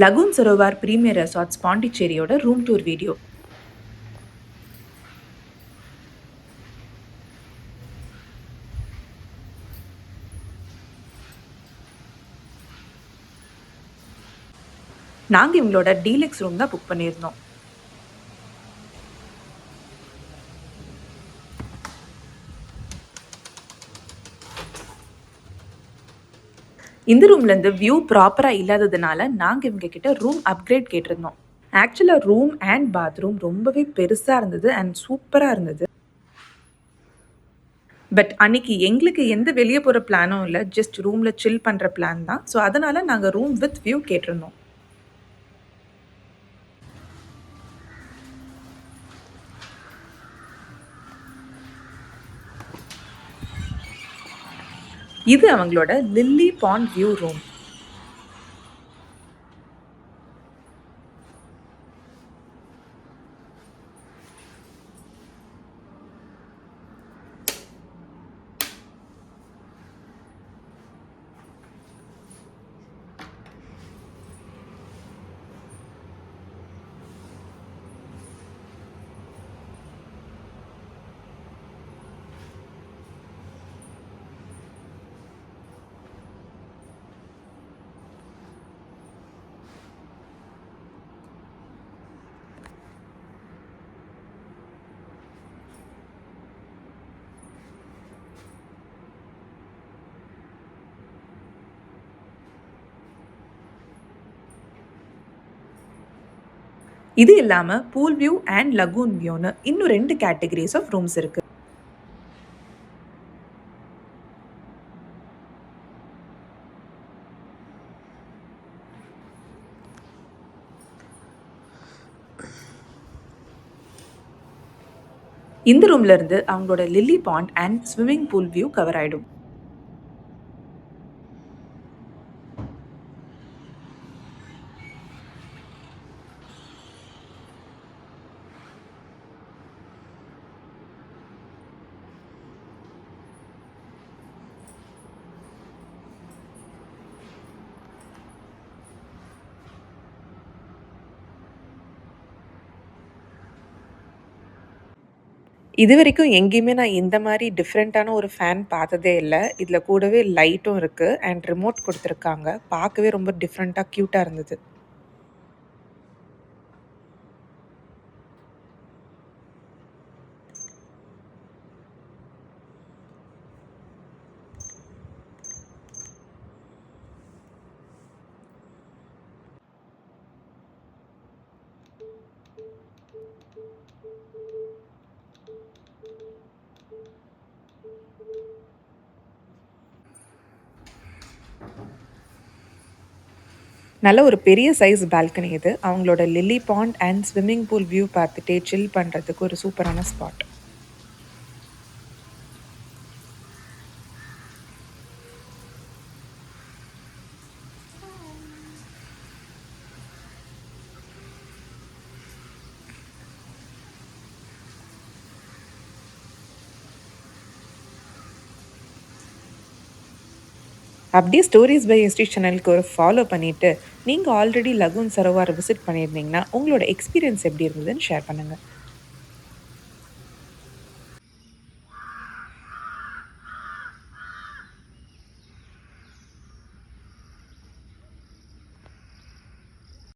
Lagoon Sarovar premier resorts பாண்டிச்சேரியோட room tour video. நாங்க இவங்களோட டீலக்ஸ் ரூம் தான் புக் பண்ணியிருந்தோம். இந்த ரூம்ல இருந்து வியூ ப்ராப்பரா இல்லாததுனால நாங்க இவங்க கிட்ட ரூம் அப்கிரேட் கேட்டிருந்தோம். ஆக்சுவலா ரூம் அண்ட் பாத்ரூம் ரொம்பவே பெருசா இருந்தது அண்ட் சூப்பரா இருந்தது. பட் அன்னைக்கு எங்களுக்கு எந்த வெளியே போற பிளானும் இல்ல. ஜஸ்ட் ரூம்ல சில் பண்ற பிளான் தான். ஸோ அதனால நாங்க ரூம் வித் வியூ கேட்டிருந்தோம். இது அவங்களோட லில்லி பாண்ட் வியூ ரூம். இது இல்லாம பூல் வியூ அண்ட் லகூன் வியூன்னு இன்னும் 2 கேட்டகரிஸ் ஆஃப் ரூம்ஸ் இருக்கு. இந்த ரூம்ல இருந்து அவங்களோட lily pond and swimming pool view cover ஆயிடும். இதுவரைக்கும் எங்கேயுமே நான் இந்த மாரி டிஃப்ரெண்ட்டான ஒரு ஃபேன் பார்த்ததே இல்ல. இதுல கூடவே லைட்டும் இருக்கு அண்ட் ரிமோட் குடுத்துருக்காங்க. பார்க்கவே ரொம்ப டிஃப்ரெண்ட்டா, கியூட்டா இருந்தது. நல்ல ஒரு பெரிய சைஸ் பால்கனி இது. அவங்களோட lily pond and swimming pool view பார்த்துட்டே சில் பண்றதுக்கு ஒரு சூப்பரான ஸ்பாட். அப்படியே ஸ்டோரீஸ் பை எஸ்டி சேனலுக்கு ஒரு ஃபாலோ பண்ணிட்டு, நீங்க ஆல்ரெடி லகூன் சரோவர் விசிட் பண்ணியிருந்தீங்கன்னா, உங்களோட எக்ஸ்பீரியன்ஸ் எப்படி இருந்ததுன்னு ஷேர் பண்ணுங்க.